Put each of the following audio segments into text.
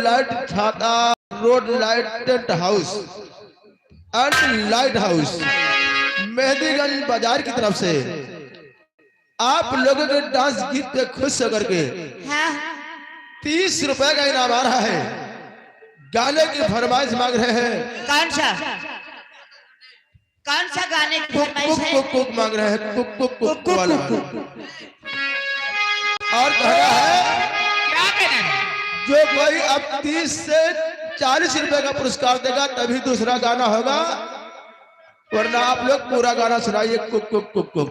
Light छाता road light tent house and light house Mehndiganj बाजार की तरफ से आप लोगों के डांस गीत पे खुश होकर के 30 रुपए का इनाम आ रहा है। गाने की फरमाइश मांग रहे हैं। कौन सा गाने की फरमाइश है? कुक कुक मांग रहे हैं। कुक कुक कुक वाला। और कहना है क्या कहना है? जो कोई अब 30 से 40 रुपए का पुरस्कार देगा तभी दूसरा गाना होगा, वरना आप लोग पूरा गाना सुनाइए। कुक कुक कुक कुक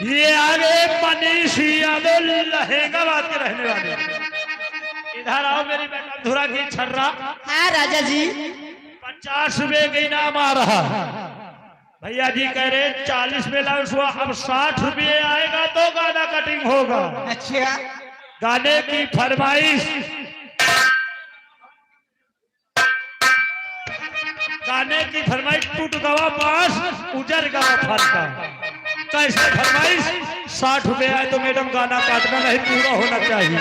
ये आगे मनीष यादव लहेंगाबाद के रहने वाले। इधर आओ मेरी बेटा धुरा की छर्रा। हाँ राजा जी, 50 रुपए का इनाम आ रहा। भैया जी कह रहे 40 में लॉन्च हुआ, अब 60 रुपये आएगा तो गाना कटिंग होगा। अच्छा, गाने की फरमाइश, गाने की फरमाइश टूट गवा पास उजर गवा फरका। कैसे फरमाइश? 60 रुपए आए तो मैडम गाना काटना नहीं, पूरा होना चाहिए।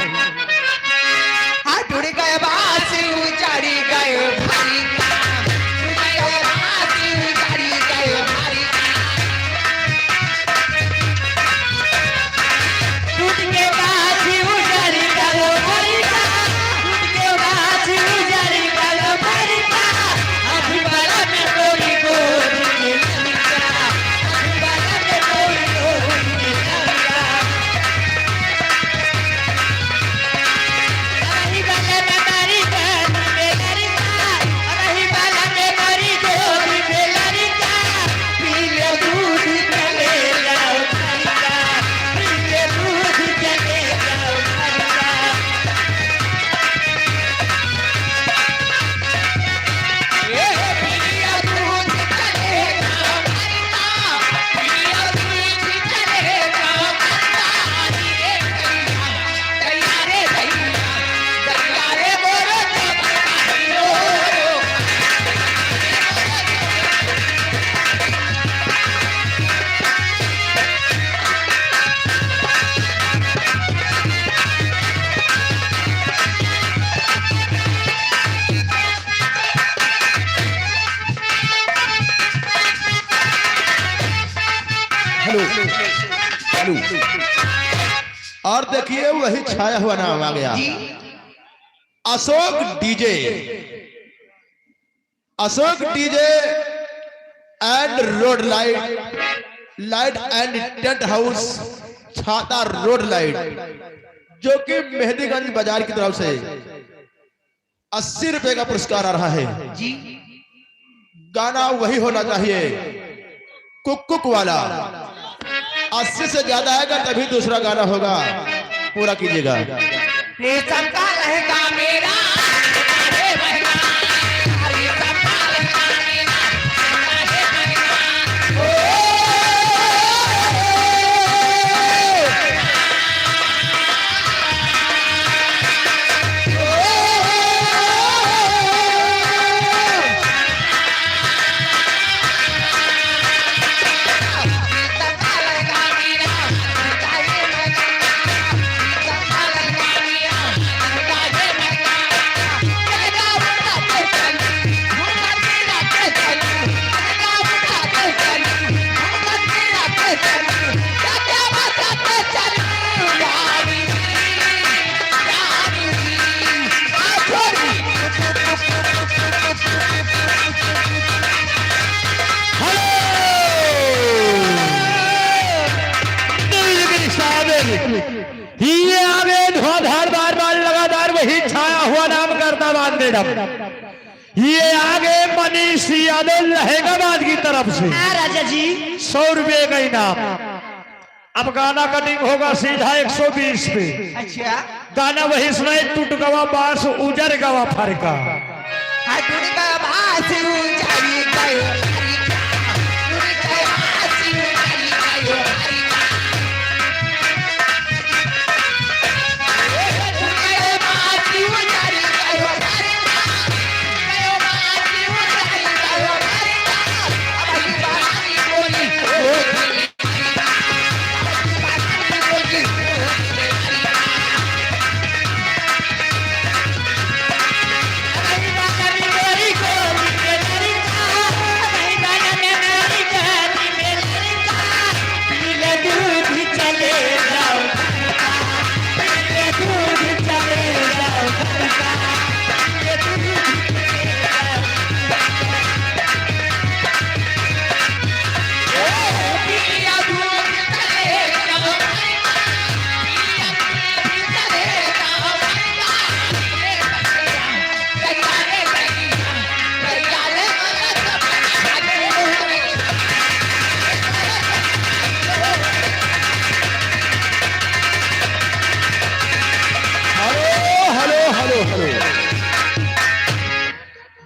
हाँ टूट गए बास उजाड़ी गए भारी का, टूट गए बास उजाड़ी गए भारी का, टूट के बास उजाड़ी गए भारी का, टूट के बास उजाड़ी गए भारी का। अभी वाला में कोई गोरी नहीं लगा, अभी वाला में कोई गोरी नहीं लगा। अभी वाला में मारी जान बेलरी का, अभी वाला में मारी गोरी बेलरी का। पीले दूध चले जाओ भारी का, पीले दूध चले जाओ भारी का। ये पिया दूध चलेगा भारी का, पिया दूध चलेगा भारी का। दैया रे दैया, दैया रे बोलो दैया रो। Hello hello. और देखिए वही छाया हुआ नाम आ गया, Ashok DJ. Ashok DJ and road light and tent house छाता रोड लाइट, जो कि मेहंदीगंज बाजार की तरफ से 80 रुपए का पुरस्कार आ रहा है। गाना वही होना चाहिए, कुक कुक वाला। 80 से ज्यादा आएगा तभी दूसरा गाना होगा, पूरा कीजिएगा। ये सबका लहंगा मेरा, अरे बहना, अरे सबका लहंगा मेरा, अरे बहना। ये आगे धुआंधार बार बार लगातार वही छाया हुआ नाम करता बात मैडम। ये आगे मनीष यादव लहंगाबाद की तरफ से राजा जी 100 रुपए का इनाम। अब गाना कटिंग होगा सीधा 120 पे। अच्छा गाना वही सुनाए टूट गवा बांस उजर गवा फरका। टूट गया बांस उजारी गयो हरिका, टूट गया बांस उजारी गयो हरिका, टूट गया बांस उजारी गयो हरिका, गयो बांस उजारी गयो हरिका। अब बाराती बोली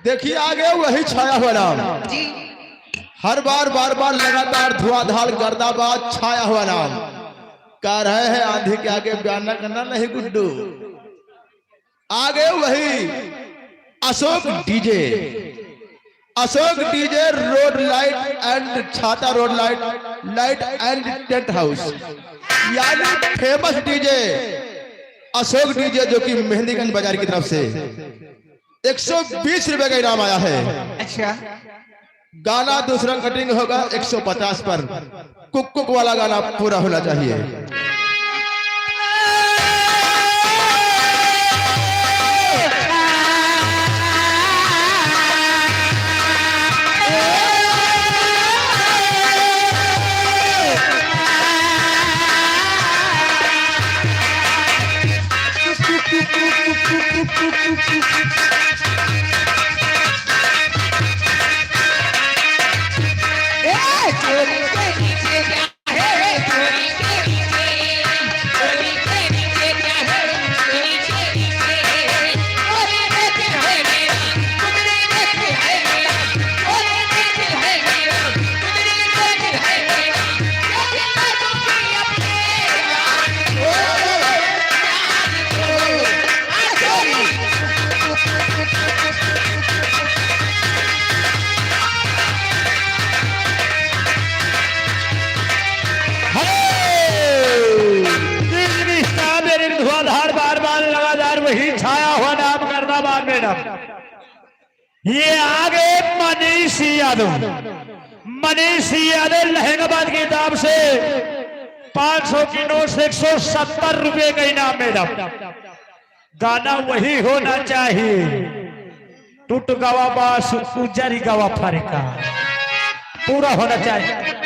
देखिए आगे वही छाया हुआ नाम। हर बार बार बार लगातार धुआंधार गर्दाबाद छाया हुआ नाम। कह रहे हैं आंधी के आगे बयान न करना नहीं गुड्डू। आगे वही Ashok DJ, Ashok DJ road light and छाता road light and tent house, यानी फेमस डीजे अशोक डीजे जो कि मेहंदीगंज बाजार की तरफ से 120 रुपए का इनाम आया है। अच्छा गाना दूसरा कटिंग होगा 150 पर। कुक कुक वाला गाना पूरा होना चाहिए। चोरी के नीचे क्या है, चोरी के नीचे, चोरी के नीचे क्या है, चोरी के नीचे, चोरी में दिल है मेरा, तुम्हारे में दिल है मेरा, चोरी में दिल है मेरा, तुम्हारे में दिल है मेरा, लेकिन मैं तुमकी अपने याद को, चोरी धुआंधार बार बार लगातार वही छाया हुआ नाम करना बात मैडम। ये आगे मनीष यादव, मनीष यादव लहंगाबाद की किताब से 500 की नोट से 170 रुपए का इनाम मैडम। गाना वही होना चाहिए टूट गवा बास उजरी गवा फरका, पूरा होना चाहिए।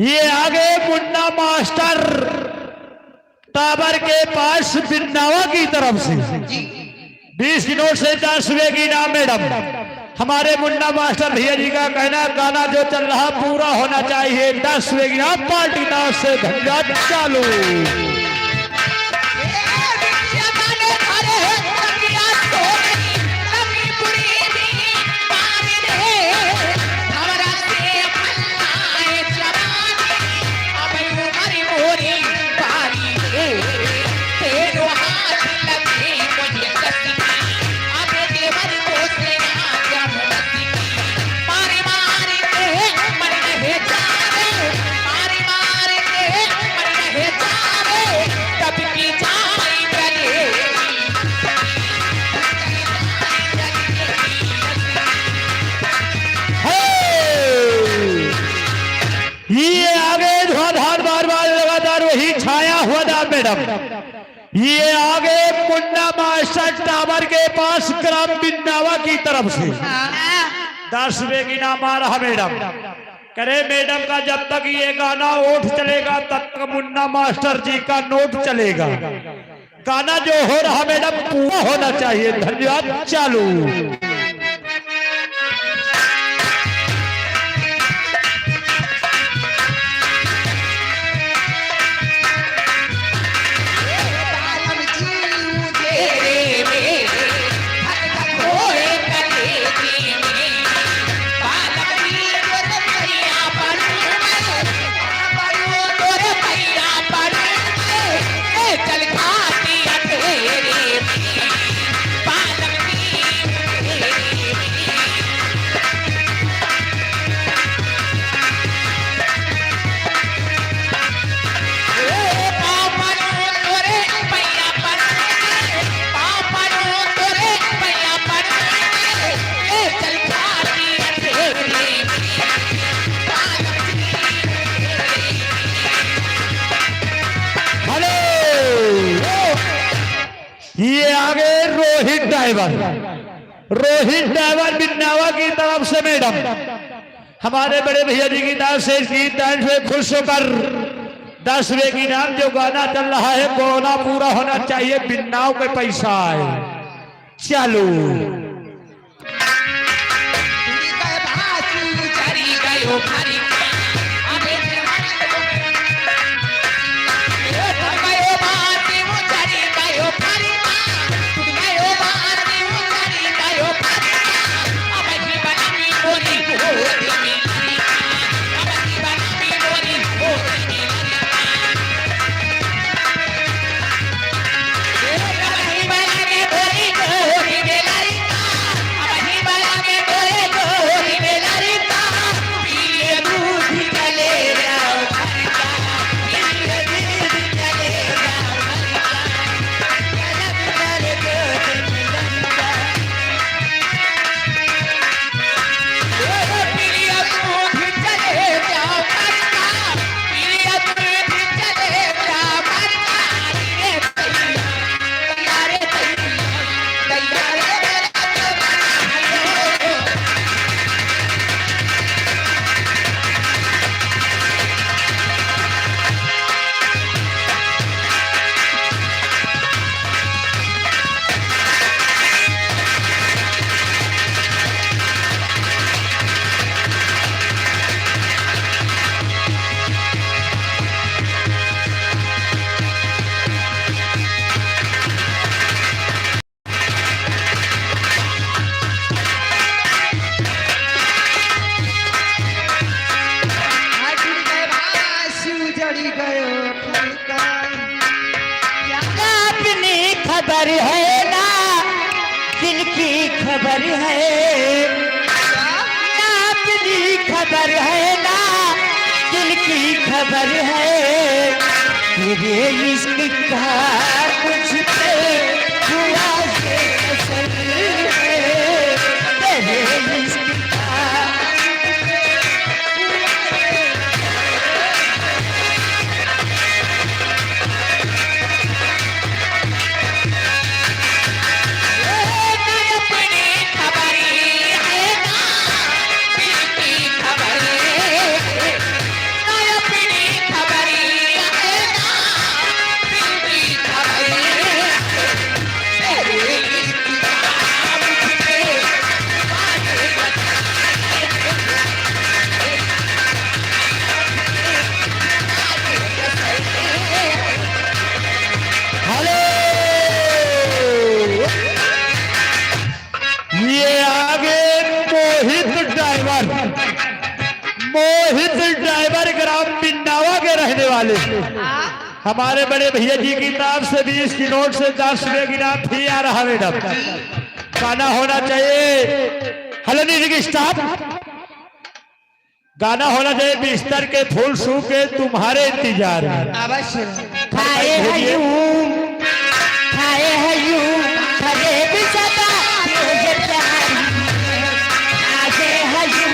ये आगे मुन्ना मास्टर टावर के पास बिन्नावा की तरफ से 20 की नोट से 10 रुपए की नाम मैडम। हमारे मुन्ना मास्टर भैया जी का कहना गाना जो चल रहा पूरा होना चाहिए। 10 रुपए की नाम पार्टी नाम से धन्यवाद चालू। ये आगे धुआंधार बार बार लगातार वही छाया हुआ था मैडम। ये आगे मुन्ना मास्टर टावर के पास ग्राम बिन्नावा की तरफ से 10 रुपए की नाम आ रहा मैडम। करे मैडम का जब तक ये गाना ओठ चलेगा तब तक मुन्ना मास्टर जी का नोट चलेगा। गाना जो हो रहा मैडम पूरा होना चाहिए। धन्यवाद चालू। ये आगे रोहित ड्राइवर बिन्नावा की तरफ से मैडम। हमारे बड़े भैया जी की तरफ से इसकी टाइम से खुश होकर 10 रुपए की नाम जो गाना चल रहा है गाना पूरा होना चाहिए। बिन्नाव के पैसा है चालू। खबर है ना दिल की खबर है ना अपनी खबर है ना दिल की खबर है। तेरे इश्क का कुछ पे हुआ से असर है। तेरे इश्क हमारे बड़े भैया जी की तरफ से 20 की नोट से 10 रुपए की नाम भी आ रहा मैडम। गाना होना चाहिए। Hello music start. गाना होना चाहिए बिस्तर के फूल सूख के तुम्हारे इंतजार में। अवश्य खाए हयूं खगे बिछता तेज प्यारी आगे हयूं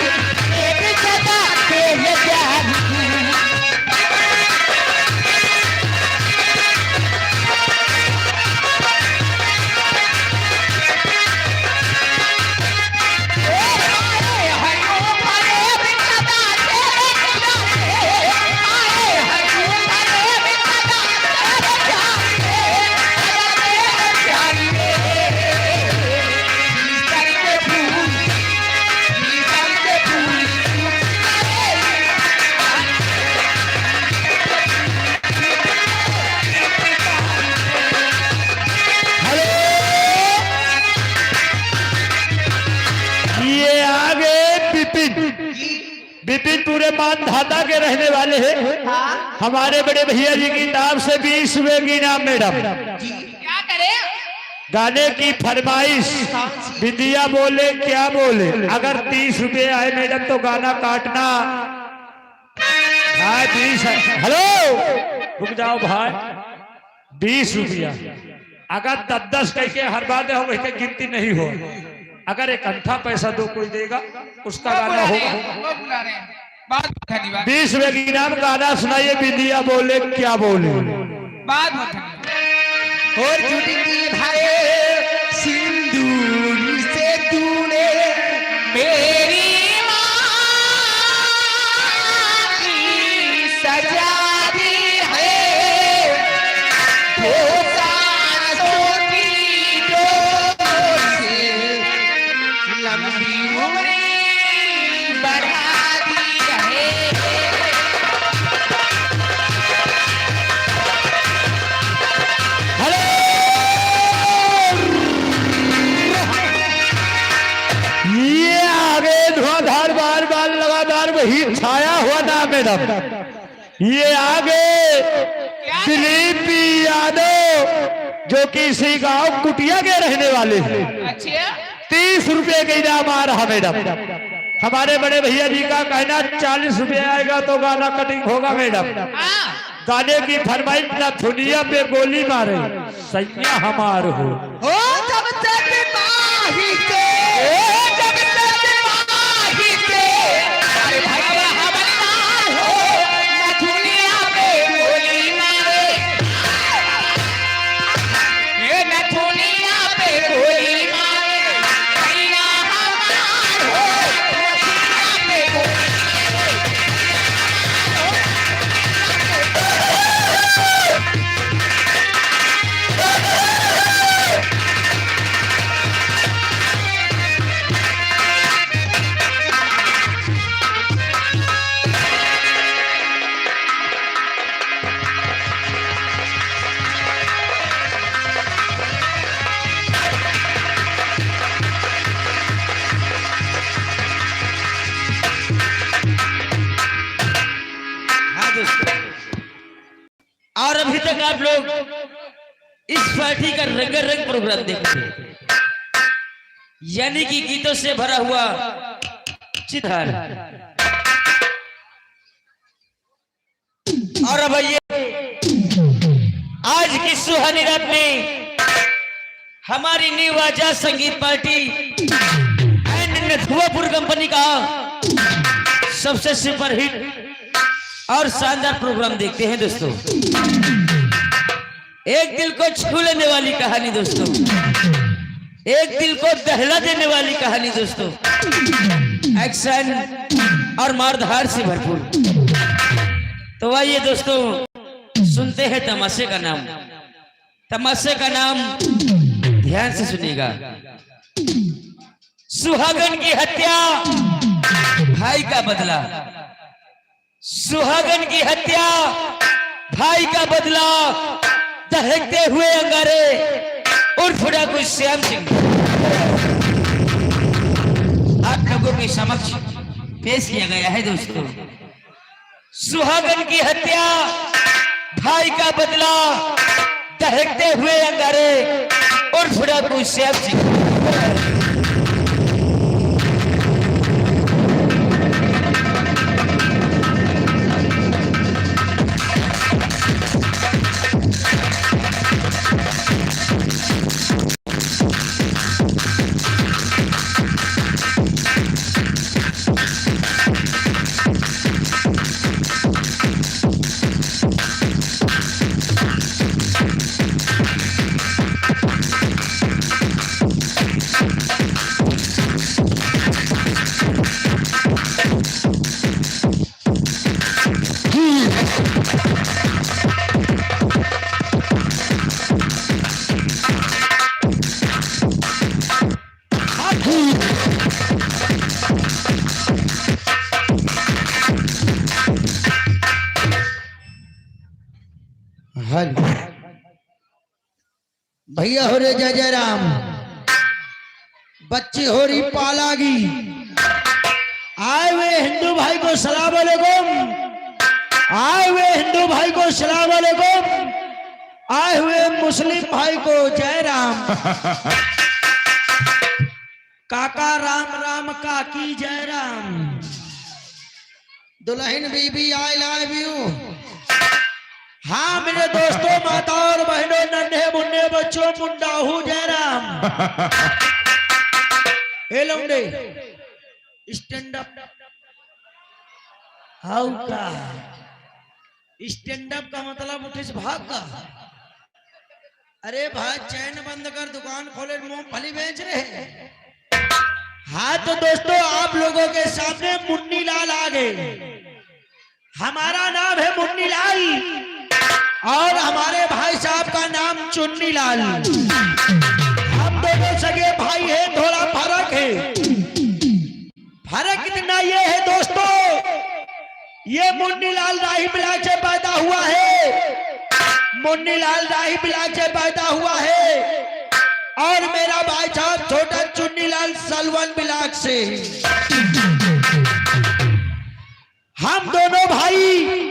बिछता तेज प्यारी बिपिन पूरे मान धाता के रहने वाले हैं। हमारे बड़े भैया जी की नाम से 20 रुपए की नाम मैडम। क्या करे गाने की फरमाइश विद्या बोले क्या बोले। अगर 30 रुपए आए मैडम तो गाना काटना। भाई 20 है। हेलो रुक जाओ भाई। 20 रुपया अगर 10-10 कह के हर बात हो वैसे गिनती नहीं हो। अगर एक अंठा पैसा दो कोई देगा उसका गाना होगा। 20 रुपए की नाम गाना सुनाइए विद्या बोले क्या बोले। और चुटकी भाई सिंदूर से तूने मेरी माँ की सजा दी है। लंबी उम्र बढ़ा दी है। हेलो ये आगे धुआंधार बार बार लगातार वही छाया हुआ ना मैडम। ये आगे दिलीप यादव जो कि इसी गांव कुटिया के रहने वाले हैं। अच्छा 30 रुपए का इनाम आ रहा मैडम। हमारे बड़े भैया जी का कहना 40 रुपए आएगा तो गाना कटिंग होगा मैडम। गाने की फरमाइश ना दुनिया पे गोली मारे सैया हमार हो। जब से बीमारी से जब से बीमारी से अरे भाई हवलदार हो ना दुनिया पे गोली मारे। ये ना दुनिया पे गोली मारे सैया हमार हो ना दुनिया पे गोली और अभी तक आप लोग इस पार्टी का रंगारंग प्रोग्राम देखते हैं, यानी कि गीतों से भरा हुआ चितार। और अब ये आज की सुहानी रात में हमारी न्यू आजाद संगीत पार्टी एंड नथुआपुर कंपनी का सबसे सुपरहिट और शानदार प्रोग्राम देखते हैं दोस्तों। एक दिल को छू लेने वाली कहानी दोस्तों, एक दिल को दहला देने वाली कहानी दोस्तों, एक्शन और मारधार से भरपूर। तो आइए दोस्तों सुनते हैं तमाशे का नाम। तमाशे का नाम ध्यान से सुनिएगा। सुहागन की हत्या भाई का बदला, सुहागन की हत्या भाई का बदला, दहकते हुए अंगारे उर्फ डाकू श्याम सिंह आप लोगों के समक्ष पेश किया गया है दोस्तों। सुहागन की हत्या भाई का बदला दहकते हुए अंगारे और थोड़ा कुछ सेब जी। हल भैया हो रे जय जय राम, बच्ची हो रही पालागी। आए हुए हिंदू भाई को सलाम अलैकुम, आए हुए हिंदू भाई को सलाम अलैकुम, आए हुए मुस्लिम भाई को जय राम। काका राम राम काकी जय राम। दुल्हन बीबी आई लव यू। हाँ मेरे दोस्तों, माता और बहनों, नन्हे मुन्ने बच्चों, मुंडाहू जय राम। ए लौंडे स्टैंड अप। हाउ का स्टैंड अप का मतलब उठे से भाग का। अरे भाई चैन बंद कर, दुकान खोले, मूंगफली बेच रहे हैं। हाँ तो दोस्तों, आप लोगों के सामने मुन्नी लाल आ गए। हमारा नाम है मुन्नी लाल और हमारे भाई साहब का नाम चुन्नी लाल। हम दोनों सगे भाई हैं, थोड़ा फर्क है। फर्क इतना ये है दोस्तों, ये मुन्नी लाल राही बिलाग से पैदा हुआ है, मुन्नी लाल राही बिलाग से पैदा हुआ है, और मेरा भाई साहब छोटा चुन्नी लाल सलवन बिलाग से। हम दोनों भाई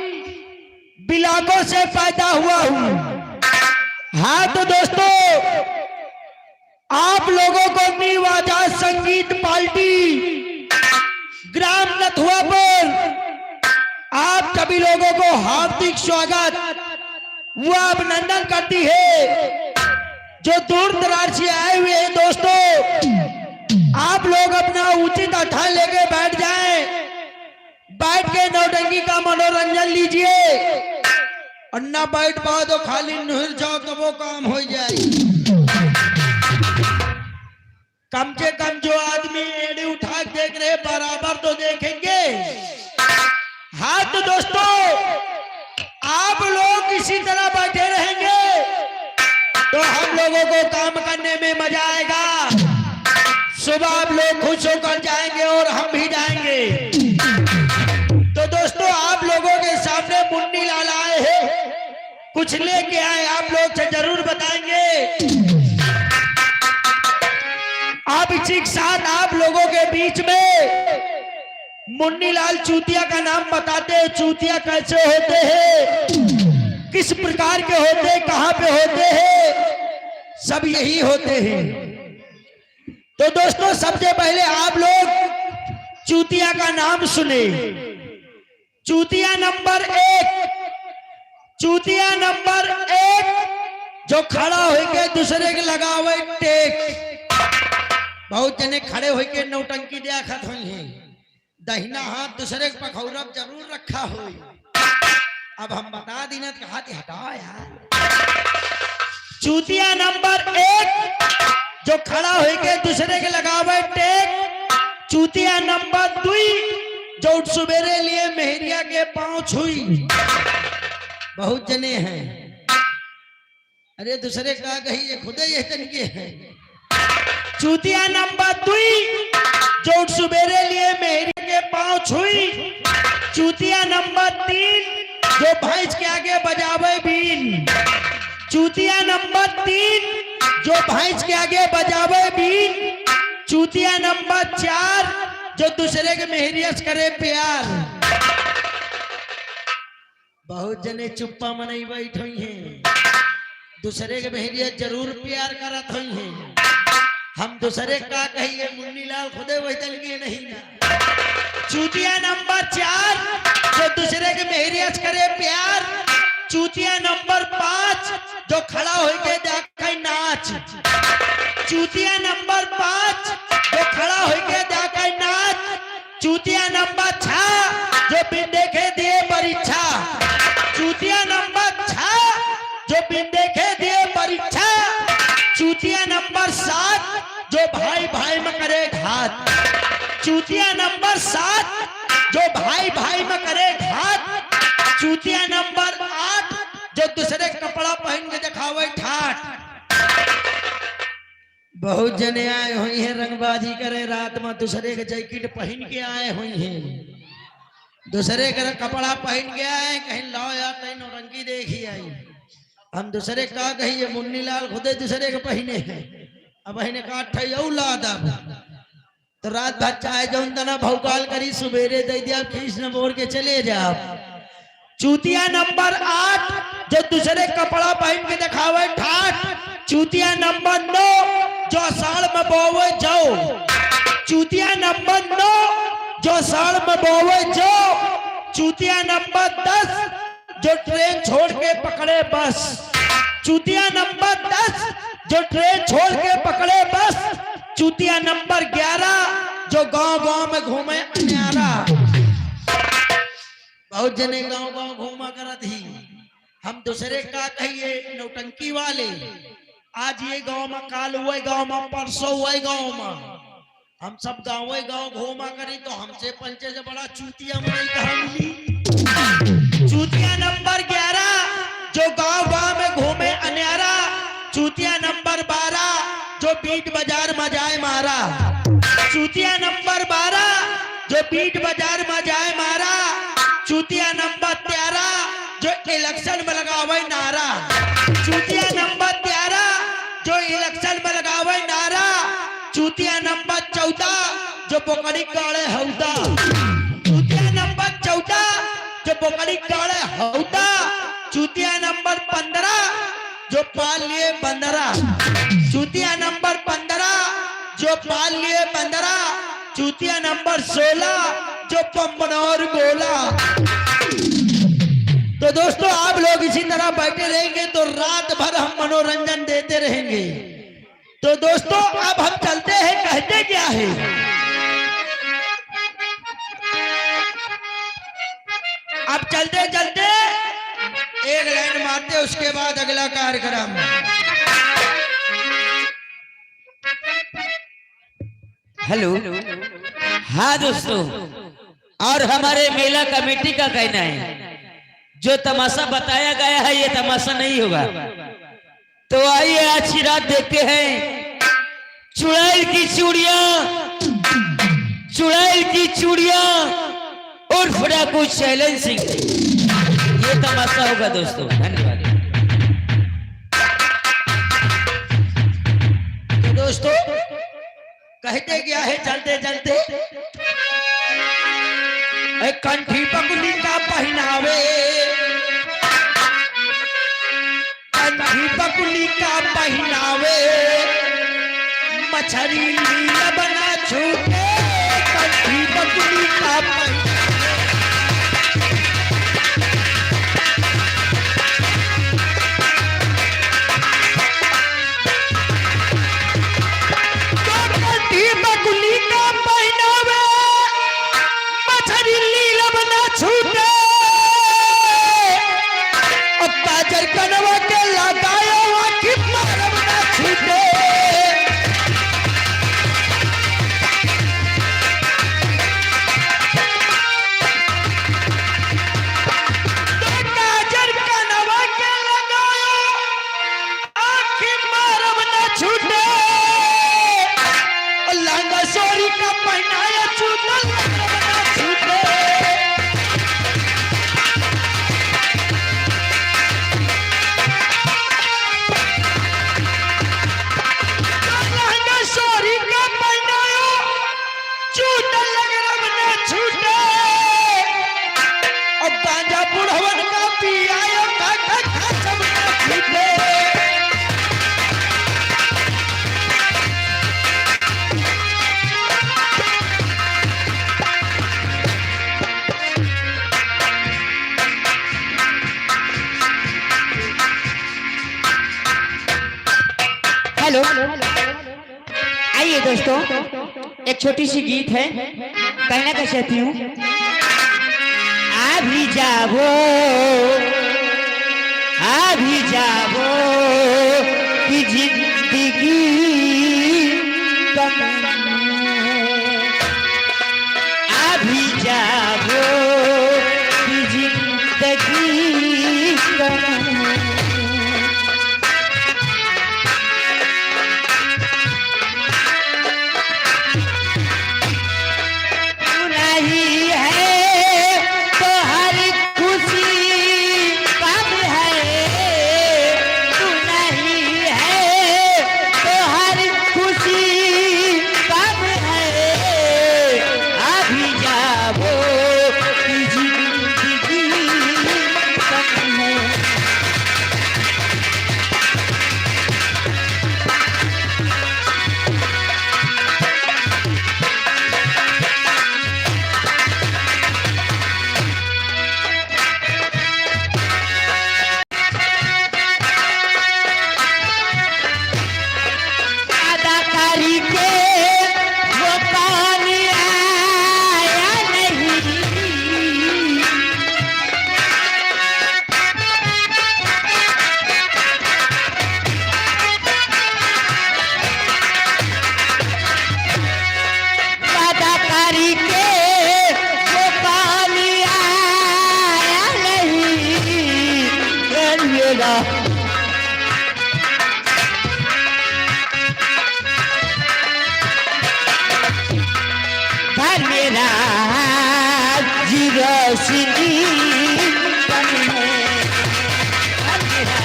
बिलागों से पैदा हुआ हूं। हाँ तो दोस्तों, आप लोगों को न्यू आजाद संगीत पार्टी ग्राम नथुआपुर आप सभी लोगों को हार्दिक स्वागत व अभिनंदन करती है। जो दूर दराज से आए हुए हैं दोस्तों, आप लोग अपना उचित अठान लेके बैठ जाएं, बैठ के नौटंकी का मनोरंजन लीजिए, और ना बैठ पाओ तो खाली नहर जाओ तो वो काम हो जाए। कम से कम जो आदमी एड़ी उठा के देख रहे बराबर तो देखेंगे। हाँ तो दोस्तों, आप लोग इसी तरह बैठे रहेंगे तो हम लोगों को काम करने में मजा आएगा। सुबह आप लोग खुश होकर जाएंगे और हम भी जाएंगे। तो दोस्तों, आप लोगों के सामने मुन्नी लाल आए हैं, कुछ लेके आए, आप लोग से जरूर बताएंगे। आप इसी के साथ आप लोगों के बीच में मुन्नी लाल चूतिया का नाम बताते हैं। चूतिया कैसे होते हैं, किस प्रकार के होते हैं, कहां पे होते हैं, सब यही होते हैं। तो दोस्तों, सबसे पहले आप लोग चूतिया का नाम सुने। चूतिया नंबर 1, चूतिया नंबर 1 जो खड़ा होके दूसरे के लगावे टेक। बहुत जने खड़े होके नौटंकी देखत हुई हैं, दहिना हाथ दूसरे के पखौरब जरूर रखा हो। अब हम बता दी ना, हाथ हटाओ यार। चूतिया नंबर 1 जो खड़ा होके दूसरे के लगावे टेक। चूतिया नंबर 2 जो सवेरे लिए मेहरिया के पांव छुई। बहुत जने हैं, अरे दूसरे का कही ये खुदे ये तनके हैं। चूतिया नंबर 2 जो सवेरे लिए मेहरिया के पांव छुई। चूतिया नंबर 3 जो भैंस के आगे बजावे बीन। चूतिया नंबर 3 जो भैंस के आगे बजावे बीन। चूतिया नंबर 4 जो दूसरे के मेहरियस करे प्यार। बहुत जने चुप्पा मनई बैठ हुई हैं, दूसरे के बहरिया जरूर प्यार करत हुई हैं। हम दूसरे का कहिए मुन्नी लाल खुदे वही तल के नहीं ना। चूतिया नंबर 4 जो दूसरे के बहरिया करे प्यार। चूतिया नंबर 5 जो खड़ा होके देखे नाच। चूतिया नंबर 5 जो खड़ा होके देखे नाच। चूतिया नंबर 6 जो बिन देखे दिए परीक्षा। चूतिया नंबर 6 जो बिन देखे दिए परीक्षा। चूतिया नंबर 7 जो भाई भाई में करे घात। चूतिया नंबर 7 जो भाई भाई में करे घात। चूतिया नंबर 8 जो दूसरे कपड़ा पहन के दिखावे ठाठ। बहुत जने आए हुई हैं रंगबाजी करे रात में, दूसरे के जैकेट पहन के आए हुई हैं, दूसरे का कपड़ा पहन के आए, कहीं लाओ यार कहीं नौटंकी देखी आई। हम दूसरे का कहिए मुन्नी लाल खुदे दूसरे के पहने हैं। अब बहने काठ तो रात भर चाहे जौन तना भौकाल करी, सुबेरे दे दिया खींच न बोर के चले जाओ। चूतिया नंबर 8 जो दूसरे कपड़ा पहन के दिखावे ठाठ। चूतिया नंबर 9 जो साल में बोवे जाओ। चूतिया नंबर 9 जो साल में बोवे जाओ। चूतिया नंबर 10 जो ट्रेन छोड़ के पकड़े बस। चूतिया नंबर 10 जो ट्रेन छोड़ के पकड़े बस। चूतिया नंबर 11 जो गांव गांव में घूमे अन्यारा। बहुत जने गांव गांव घूमा करत ही। हम दूसरे का कहिए नौटंकी वाले। आज ये गांव में, काल हुए गांव में, परसों हुए गांव में। हम सब गाँव घूमा करी तो हमसे पंचे से बड़ा चूतिया में कहा मिली। चूतिया नंबर 11 जो गांव गांव में घूमे अन्यारा। चूतिया नंबर 12 जो बीट बाजार में जाए मारा। चूतिया नंबर 12 जो बीट बाजार में जाए मारा। चूतिया नंबर 13 जो इलेक्शन में लगावे नारा। चूतिया नंबर 13 जो इलेक्शन में लगावे नारा। चूतिया नंबर 14 जो बोकड़ी काड़े हौदा। चूतिया नंबर 14 जो बोकड़ी काड़े हौदा। चूतिया नंबर 15 जो पाल लिए बंदरा। चूतिया नंबर 15 जो पाल लिए बंदरा। चूतिया नंबर 16 जो पंपनौर गोला। तो दोस्तों आप लोग इसी तरह बैठे रहेंगे तो रात भर हम मनोरंजन देते रहेंगे। तो दोस्तों अब हम चलते हैं, कहते क्या है। अब चलते चलते एक लाइन मारते, उसके बाद अगला कार्यक्रम। हेलो, हाँ दोस्तों, और हमारे मेला कमेटी का कहना है जो तमाशा बताया गया है ये तमाशा नहीं होगा। तो आइए आज की रात देखते हैं चुड़ैल की चूड़ियां, चुड़ैल की चूड़ियां और डाकू शैलेंद्र सिंह। ये तमाशा होगा दोस्तों। धन्यवाद। तो दोस्तों कहते क्या है चलते चलते, कंठी पगड़ी का पहनावे, कंठी पगड़ी का पहनावे, मछली नीला बना छूटे, कंठी पगड़ी का पहनावे। गांजा बुढ़वन का पियायो का सबका पीते। हेलो, आइए दोस्तों, एक छोटी सी गीत है, कहना क्या चाहती हूँ। अभी जाओ कि जिंदगी अभी जाओ कि जिंदगी नहीं है तो हर खुशी कब है, तू नहीं है तो हर खुशी कब है, अभी जाओ कि जिंदगी कब है। अदाकारी के वो कौन आया नहीं, अदाकारी के वो कौन आया नहीं, करिएगा घर मेरा जी रोशनी कम है, घर मेरा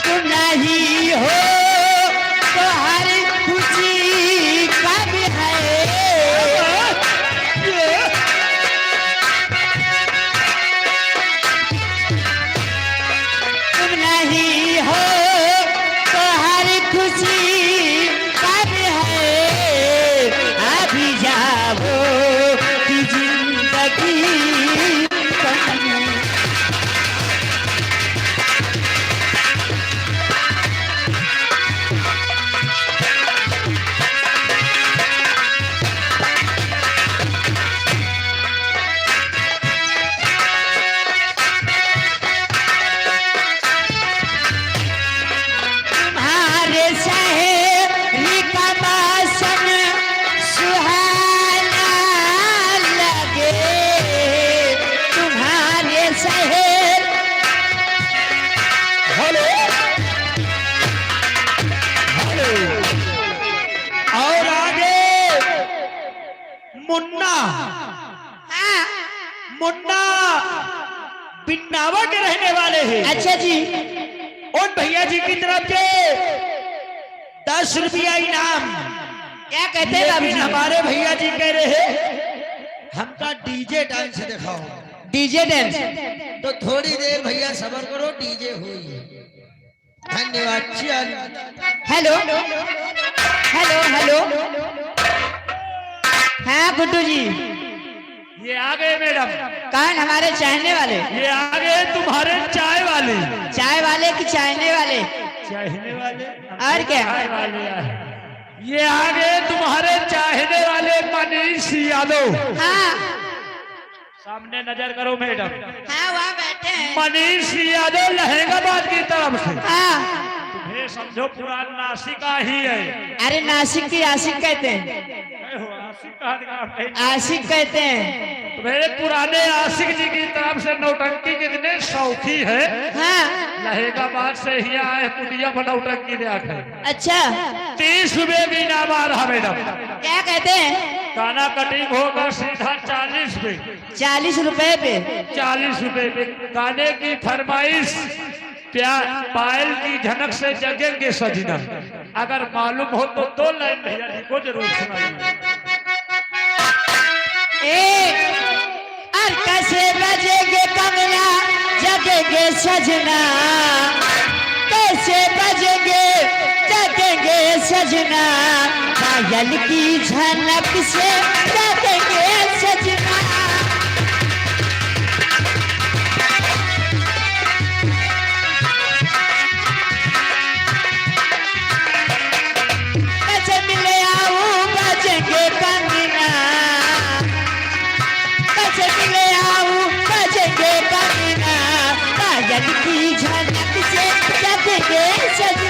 तुम नहीं हो तो हर खुशी कब है, तुम नहीं हो तो हर खुशी कब है, अभी जाओ कि जिंदगी कब है। तुम्हारे शहर का मौसम सुहाना लगे, तुम्हारे शहर हेलो हेलो, और आगे मुन्ना मुन्ना बिन्नावा के रहने वाले हैं। अच्छा जी, उन भैया जी की तरफ से 10 रुपया इनाम। क्या कहते हैं बाबू लेकिन जी? हमारे भैया जी कह रहे हैं हमका डीजे डांस दिखाओ, डीजे डांस। तो थोड़ी देर भैया सब्र करो, डीजे हुई। धन्यवाद। चल हेलो हेलो हेलो, हाँ गुड्डू जी, ये आ गए मैडम, कौन? हमारे चाहने वाले? ये आ गए तुम्हारे चाय वाले। चाय वाले कि चाहने वाले? चाहने वाले और क्या? चाय वाले आए। ये आ गए तुम्हारे चाहने वाले मनीष यादव। हाँ सामने नजर करो मैडम, हाँ, वहाँ बैठे हैं। मनीष यादव लहंगाबाद की तरफ से। हाँ, तुम्हें समझो पुराना नासिका ही है। अरे नासिक की आशिक कहते हैं, आशिक कहा दिखा? आशिक कहते हैं। मेरे पुराने आशिक जी की तरफ से नौटंकी कितने शौकी है। हाँ, लहंगाबाद से ही आए, कुटिया पर नौटंकी ले आकर। अच्छा, 30 रुपए भी इनाम आ रहा मैडम। क्या कहते हैं? काना कटिंग होगा सीधा 40 रुपए। 40 रुपए पे? 40 रुपए पे गाने की फरमाइश पायल की झनक से जगेंगे सजना। अगर मालूम हो तो 2 लाइन भैया जी को जरूर सुनाइए। और कैसे बजेंगे कंगना जगेंगे सजना, कैसे बजेंगे जगेंगे सजना, पायल की झनक से जगेंगे सजना। कैसे मिले आऊं बजेंगे कंगना, कैसे मिले आऊं बजेंगे कंगना, पायल की झनक से जगेंगे सजना।